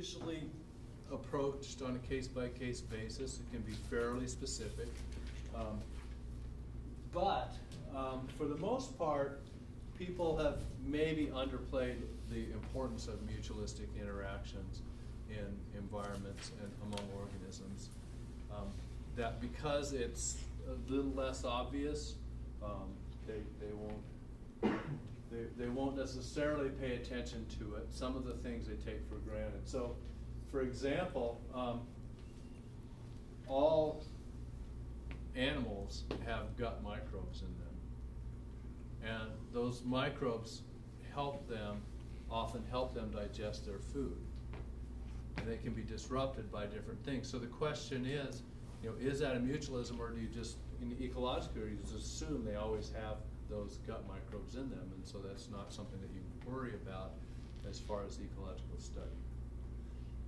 usually approached on a case-by-case basis. It can be fairly specific. But for the most part, people have maybe underplayed the importance of mutualistic interactions in environments and among organisms. That because it's a little less obvious, they won't necessarily pay attention to it. Some of the things they take for granted. So, for example, all animals have gut microbes in them, and those microbes often help them digest their food, and they can be disrupted by different things. So the question is, is that a mutualism, or do you just, in ecologically, or you just assume they always have those gut microbes in them, and so that's not something that you worry about as far as ecological study,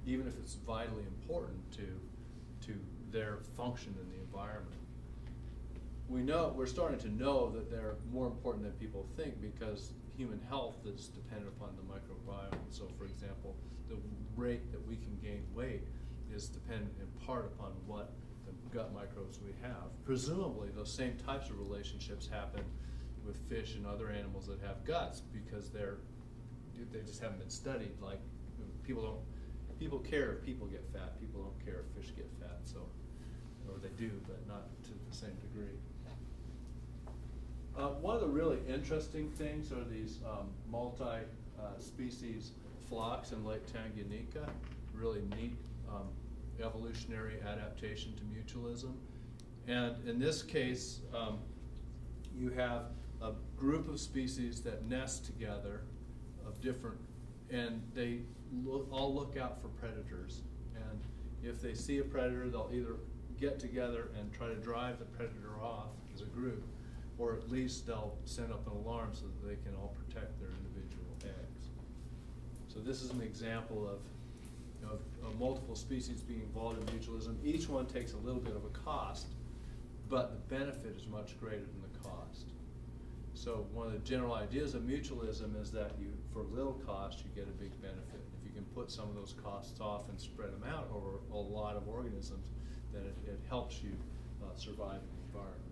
even if it's vitally important to their function in the environment. We're starting to know that they're more important than people think, because human health is dependent upon the microbiome. So, for example, the rate that we can gain weight is dependent in part upon what the gut microbes we have. Presumably, those same types of relationships happen with fish and other animals that have guts, because they just haven't been studied. Like, people care if people get fat. People don't care if fish get fat. So, or they do, but not to the same degree. One of the really interesting things are these multi-species flocks in Lake Tanganyika. Really neat evolutionary adaptation to mutualism. And in this case, you have a group of species that nest together of different, and they all look out for predators. And if they see a predator, they'll either get together and try to drive the predator off as a group, or at least they'll send up an alarm so that they can all protect their individual eggs. So this is an example of multiple species being involved in mutualism. Each one takes a little bit of a cost, but the benefit is much greater than the cost. So one of the general ideas of mutualism is that for little cost, you get a big benefit. If you can put some of those costs off and spread them out over a lot of organisms, then it helps you survive in the environment.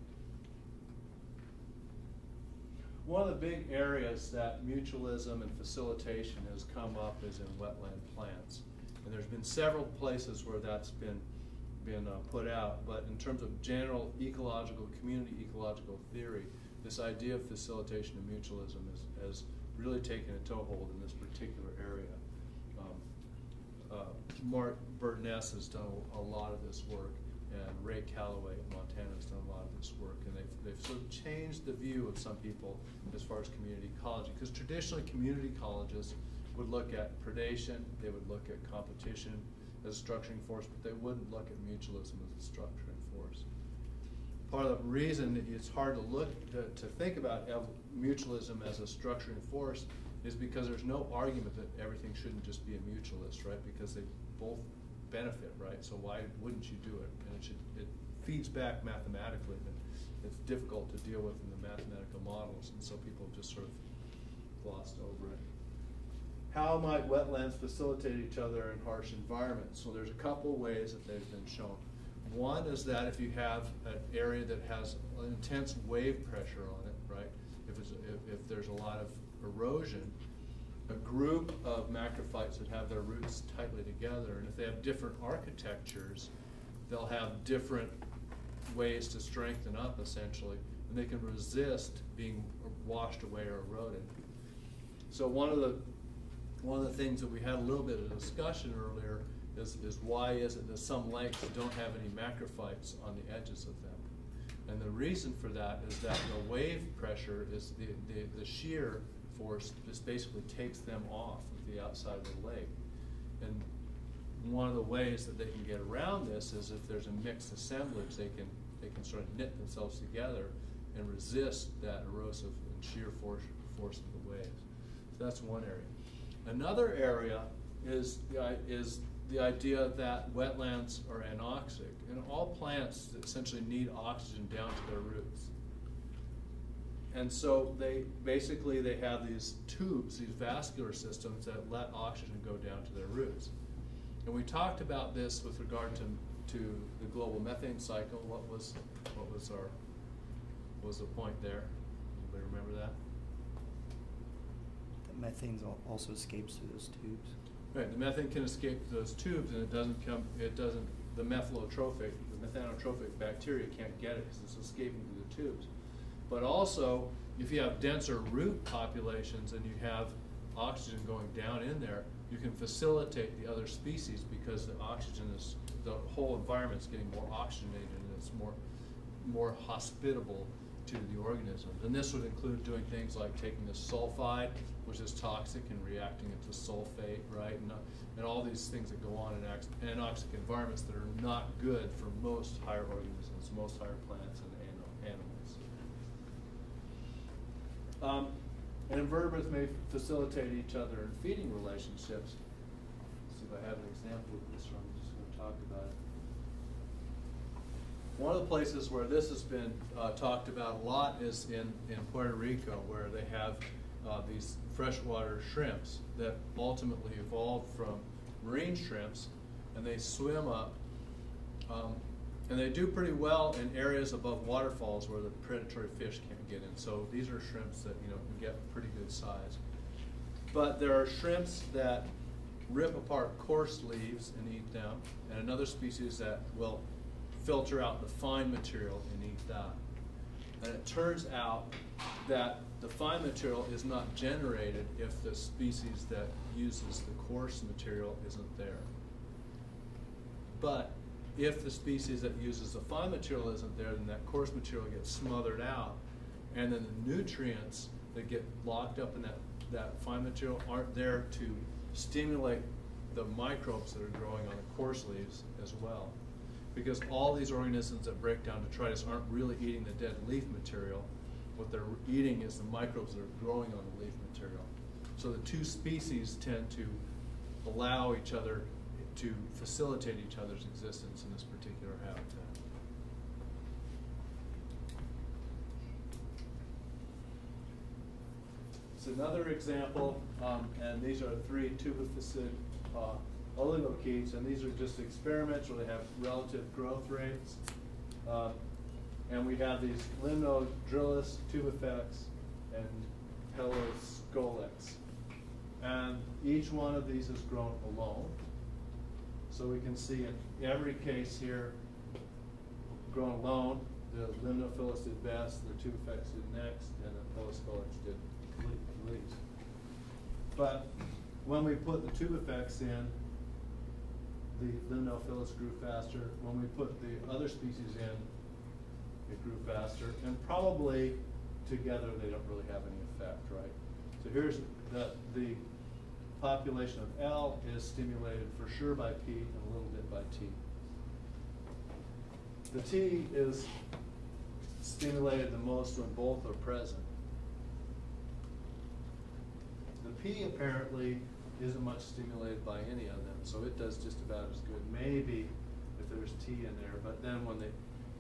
One of the big areas that mutualism and facilitation has come up is in wetland plants. And there's been several places where that's been put out, but in terms of general ecological, community ecological theory, this idea of facilitation and mutualism has really taken a toehold in this particular area. Mark Burtness has done a lot of this work, and Ray Calloway in Montana has done a lot of this work, and they've sort of changed the view of some people as far as community ecology, because traditionally community ecologists would look at predation, they would look at competition as a structuring force, but they wouldn't look at mutualism as a structuring force. Part of the reason that it's hard to think about mutualism as a structuring force is because there's no argument that everything shouldn't just be a mutualist, right? Because they both benefit, right? So why wouldn't you do it? And it feeds back mathematically, but it's difficult to deal with in the mathematical models, and so people just sort of glossed over it. How might wetlands facilitate each other in harsh environments? So there's a couple ways that they've been shown. One is that if you have an area that has an intense wave pressure on it, right? If there's a lot of erosion, a group of macrophytes that have their roots tightly together, and if they have different architectures, they'll have different ways to strengthen up, essentially, and they can resist being washed away or eroded. So one of the things that we had a little bit of discussion earlier is why is it that some lakes don't have any macrophytes on the edges of them? And the reason for that is that the wave pressure is the shear force just basically takes them off of the outside of the lake. And one of the ways that they can get around this is if there's a mixed assemblage, they can sort of knit themselves together and resist that erosive and shear force of the waves. So that's one area. Another area is the idea that wetlands are anoxic, and all plants essentially need oxygen down to their roots. And so they have these tubes, these vascular systems that let oxygen go down to their roots. And we talked about this with regard to the global methane cycle. What was the point there? Anybody remember that? The methane also escapes through those tubes. Right, the methane can escape those tubes, and the methanotrophic bacteria can't get it because it's escaping through the tubes. But also, if you have denser root populations and you have oxygen going down in there, you can facilitate the other species because the whole environment's getting more oxygenated and it's more hospitable to the organisms. And this would include doing things like taking the sulfide, which is toxic, and reacting it to sulfate, right? And all these things that go on in anoxic environments that are not good for most higher organisms, most higher plants and animals. And invertebrates may facilitate each other in feeding relationships. Let's see if I have an example of this one. I'm just going to talk about it. One of the places where this has been talked about a lot is in Puerto Rico, where they have these freshwater shrimps that ultimately evolved from marine shrimps, and they swim up, and they do pretty well in areas above waterfalls where the predatory fish can't get in. So these are shrimps that can get pretty good size. But there are shrimps that rip apart coarse leaves and eat them, and another species that will filter out the fine material and eat that. And it turns out that the fine material is not generated if the species that uses the coarse material isn't there. But if the species that uses the fine material isn't there, then that coarse material gets smothered out, and then the nutrients that get locked up in that fine material aren't there to stimulate the microbes that are growing on the coarse leaves as well. Because all these organisms that break down detritus aren't really eating the dead leaf material. What they're eating is the microbes that are growing on the leaf material. So the two species tend to allow each other to facilitate each other's existence in this particular habitat. It's another example, and these are 3 tubificid oligochaetes, and these are just experiments where they have relative growth rates. And we have these Limnodrillis, tubifex, and Peloscolex. And each one of these is grown alone. So we can see in every case here, grown alone, the Limnophilus did best, the tubifex did next, and the Peloscolex did least. But when we put the tubifex in, the Limnophilus grew faster. When we put the other species in, it grew faster. And probably together they don't really have any effect, right? So here's the population of L is stimulated for sure by P and a little bit by T. The T is stimulated the most when both are present. The P apparently isn't much stimulated by any of them, so it does just about as good. Maybe if there's T in there, but then when the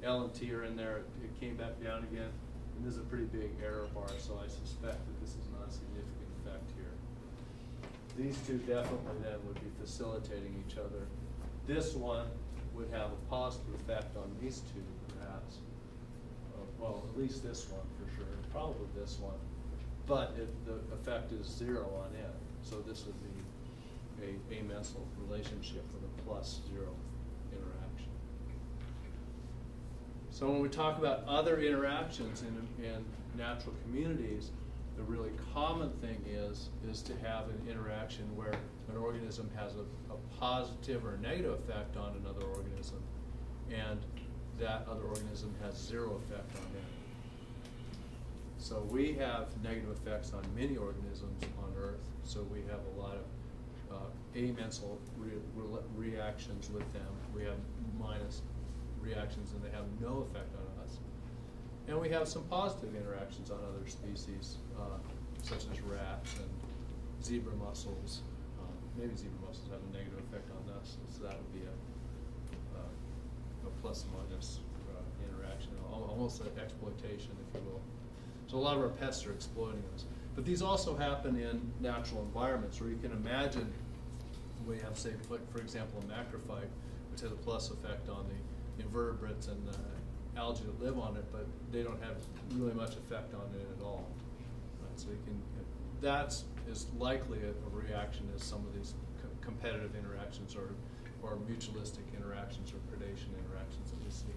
L and T are in there, it came back down again, and there's a pretty big error bar, so I suspect that this is not a significant effect here. These two definitely then would be facilitating each other. This one would have a positive effect on these two, perhaps. Well, at least this one for sure, and probably this one. But the effect is 0 on it. So this would be an amensal relationship with a +0 interaction. So when we talk about other interactions in natural communities, the really common thing is to have an interaction where an organism has a positive or a negative effect on another organism, and that other organism has 0 effect on it. So we have negative effects on many organisms on Earth, so we have a lot of amensal reactions with them. We have minus reactions and they have no effect on us. And we have some positive interactions on other species, such as rats and zebra mussels. Maybe zebra mussels have a negative effect on us, so that would be a plus minus interaction, almost an exploitation, if you will. So a lot of our pests are exploiting us. But these also happen in natural environments where you can imagine we have, say, for example, a macrophyte, which has a plus effect on the invertebrates and the algae that live on it, but they don't have really much effect on it at all. Right? So you can, that's as likely a reaction as some of these competitive interactions or mutualistic interactions or predation interactions that we see.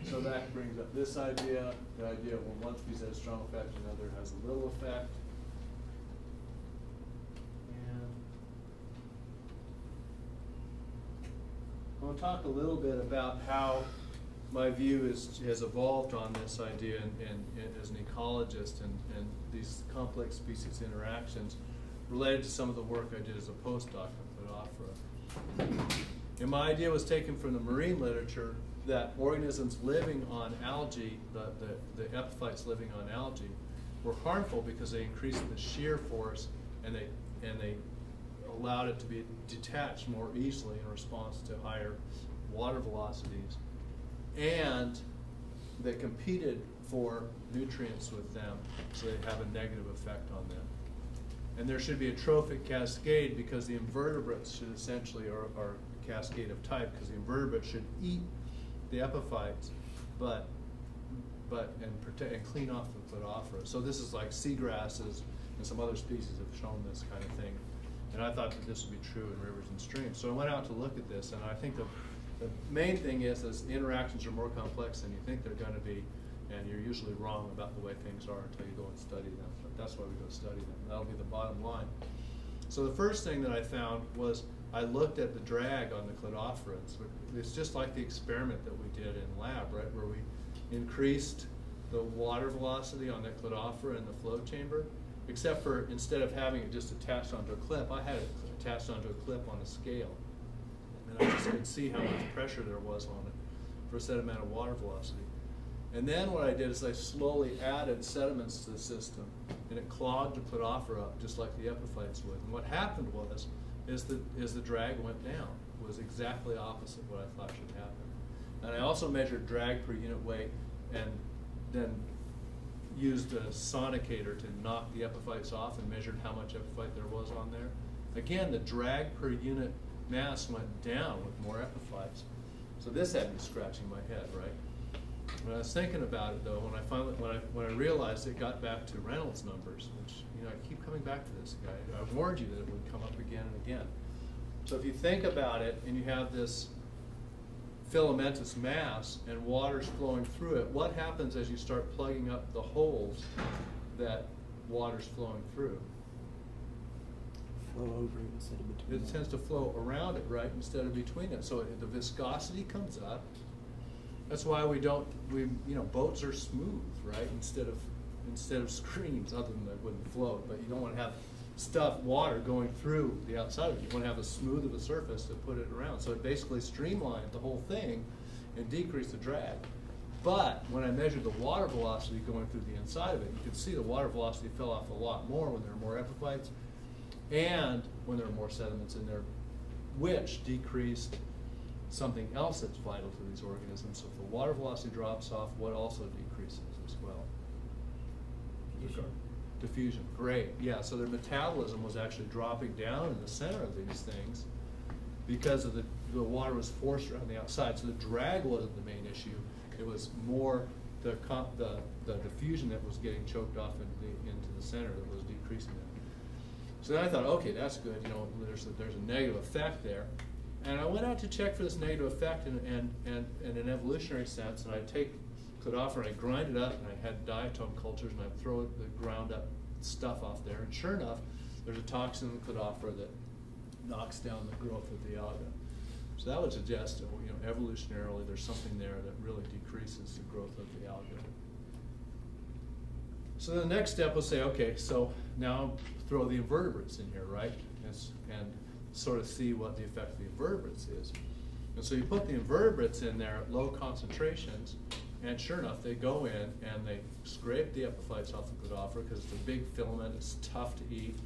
So that brings up this idea, the idea of when one species has a strong effect, another has a little effect. And I want to talk a little bit about how my view has evolved on this idea and as an ecologist and these complex species interactions related to some of the work I did as a postdoc at Freshwater. And my idea was taken from the marine literature that organisms living on algae, the epiphytes living on algae, were harmful because they increased the shear force and they allowed it to be detached more easily in response to higher water velocities. And they competed for nutrients with them, so they have a negative effect on them. And there should be a trophic cascade because the invertebrates should essentially, are a cascade of type, because the invertebrates should eat the epiphytes, and clean off the Cladophora. So this is like seagrasses and some other species have shown this kind of thing. And I thought that this would be true in rivers and streams. So I went out to look at this, and I think the main thing is interactions are more complex than you think they're going to be, and you're usually wrong about the way things are until you go and study them. But that's why we go study them. That'll be the bottom line. So the first thing that I found was I looked at the drag on the Cladophoras. It's just like the experiment that we did in lab, right, where we increased the water velocity on the Cladophora in the flow chamber, except for instead of having it just attached onto a clip, I had it attached onto a clip on a scale. And I just could see how much pressure there was on it for a set amount of water velocity. And then what I did is I slowly added sediments to the system, and it clogged the Cladophora up just like the epiphytes would. And what happened was, is the drag went down. It was exactly opposite what I thought should happen. And I also measured drag per unit weight and then used a sonicator to knock the epiphytes off and measured how much epiphyte there was on there. Again, the drag per unit mass went down with more epiphytes. So this had me scratching my head, right? When I was thinking about it though, when I realized it got back to Reynolds numbers, which, you know, I keep coming back to this guy. I warned you that it would come up again and again. So if you think about it and you have this filamentous mass and water's flowing through it, what happens as you start plugging up the holes that water's flowing through? Flow over instead of between. It tends to flow around it, right, instead of between it. So the viscosity comes up. That's why boats are smooth, right, instead of screens, other than they wouldn't float. But you don't want to have water going through the outside of it. You want to have as smooth of a surface to put it around. So it basically streamlined the whole thing and decreased the drag. But when I measured the water velocity going through the inside of it, you could see the water velocity fell off a lot more when there were more epiphytes and when there were more sediments in there, which decreased something else that's vital to these organisms. So if the water velocity drops off, what also decreases as well? Diffusion, great. Yeah, so their metabolism was actually dropping down in the center of these things because of the water was forced around the outside. So the drag wasn't the main issue. It was more the diffusion that was getting choked off into the center that was decreasing it. So then I thought, okay, that's good. You know, there's a negative effect there. And I went out to check for this negative effect in an evolutionary sense, and I'd take Cladophora and I'd grind it up, and I had diatom cultures, and I'd throw the ground up stuff off there, and sure enough, there's a toxin in the Cladophora that knocks down the growth of the alga. So that would suggest that, you know, evolutionarily there's something there that really decreases the growth of the alga. So the next step was say, okay, so now throw the invertebrates in here, right? And sort of see what the effect of the invertebrates is. And so you put the invertebrates in there at low concentrations, and sure enough, they go in and they scrape the epiphytes off the Cladophora because it's a big filament, it's tough to eat.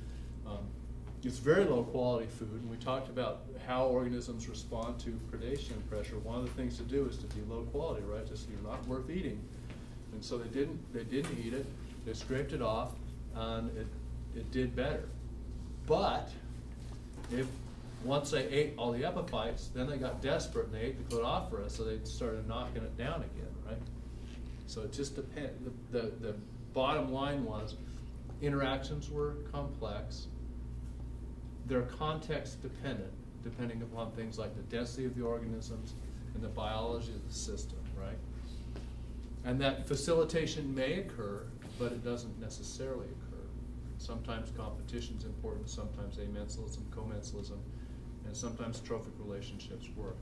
It's very low quality food, and we talked about how organisms respond to predation and pressure. One of the things to do is to be low quality, right? Just you're not worth eating. And so they didn't eat it, they scraped it off, and it did better. But once they ate all the epiphytes, then they got desperate and they ate the Cladophora, so they started knocking it down again, right? So it just depends. The bottom line was interactions were complex. They're context dependent, depending upon things like the density of the organisms and the biology of the system, right? And that facilitation may occur, but it doesn't necessarily occur. Sometimes competition is important, sometimes amensalism, commensalism, and sometimes trophic relationships work.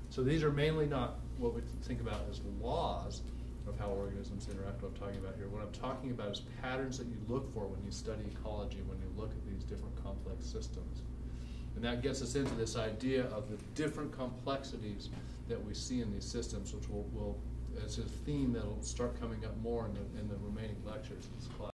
So these are mainly not what we think about as laws of how organisms interact, what I'm talking about here. What I'm talking about is patterns that you look for when you study ecology, when you look at these different complex systems. And that gets us into this idea of the different complexities that we see in these systems, which it's a theme that'll start coming up more in the remaining lectures in this class.